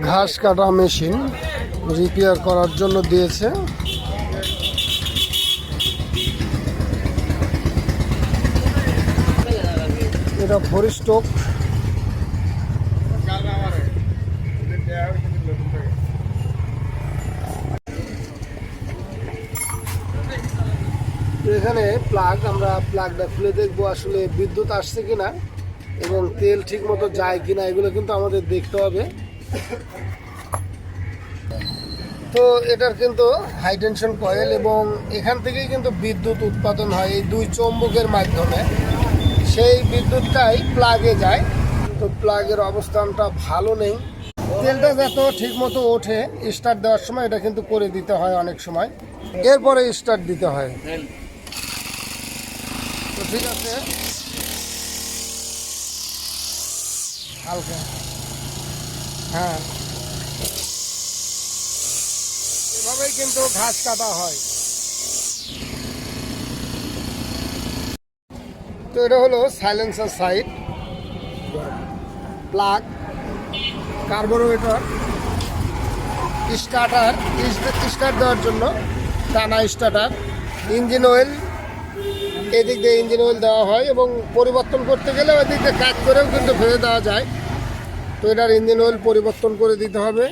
ঘাস কাটা machine repair করার জন্য দিয়েছে। এটা ফরিস্টক। এখানে প্লাগ, আমরা প্লাগটা খুলে দেখবো আসলে বিদ্যুৎ আসছে কিনা এবং তেল ঠিক মতো যায় কিনা, এগুলো কিন্তু আমাদের দেখতে হবে। তো এটার কিন্তু হাই টেনশন কয়েল এবং এখান থেকেই কিন্তু বিদ্যুৎ উৎপাদন হয় এই দুই চৌম্বকের মাধ্যমে। সেই বিদ্যুৎটাই প্লাগে যায়। তো প্লাগের অবস্থানটা ভালো নেই। তেলটা যত ঠিক মতো ওঠে স্টার্ট দেওয়ার সময় এটা কিন্তু করে দিতে হয় অনেক সময়, এরপরে স্টার্ট দিতে হয়। তো ঠিক আছে, হালকা, হ্যাঁ, এভাবেই কিন্তু ঘাস কাটা হয়। তো এটা হলো silencer side, plug, carburettor, starter, start দেওয়ার জন্য টানা স্টার্টার, ইঞ্জিন অয়েল, এদিক দিয়ে ইঞ্জিন অয়েল দেওয়া হয় এবং পরিবর্তন করতে গেলে ওই দিক দিয়ে কাজ করেও কিন্তু ফেলে দেওয়া যায়। তো এটার ইঞ্জিন অয়েল পরিবর্তন করে দিতে হবে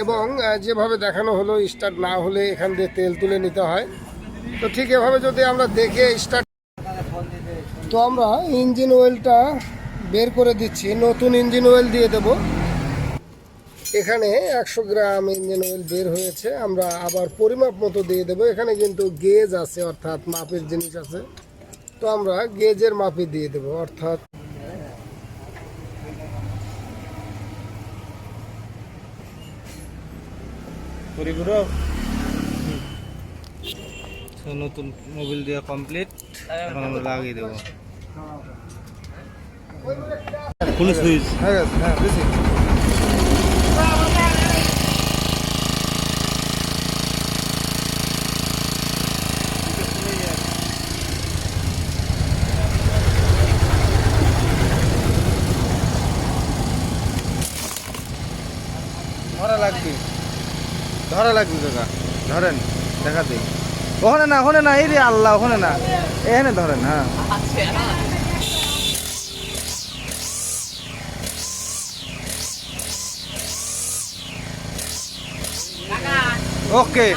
এবং যেভাবে দেখানো হলো স্টার্ট না হলে এখান দিয়ে তেল তুলে নিতে হয়। তো ঠিক এভাবে যদি আমরা দেখে স্টার্ট, তো আমরা ইঞ্জিন অয়েলটা বের করে দিচ্ছি, নতুন ইঞ্জিন অয়েল দিয়ে দেব। এখানে 100 গ্রাম ইঞ্জিন অয়েল বের হয়েছে, আমরা আবার পরিমাপ মতো দিয়ে দেবো। এখানে কিন্তু গেজ আছে, অর্থাৎ মাপের জিনিস আছে। তো আমরা গেজের মাপে দিয়ে দেবো, অর্থাৎ নতুন মোবিল দেওয়া কমপ্লিট, এখন আমরা লাগিয়ে দেবো ফুল সুইচ। হ্যাঁ হ্যাঁ, বেশি ধরা লাগবে কাকা, ধরেন দেখাতে। ওখানে না এই রে আল্লাহ, ওখানে না, এখানে ধরেন। হ্যাঁ, ওকে।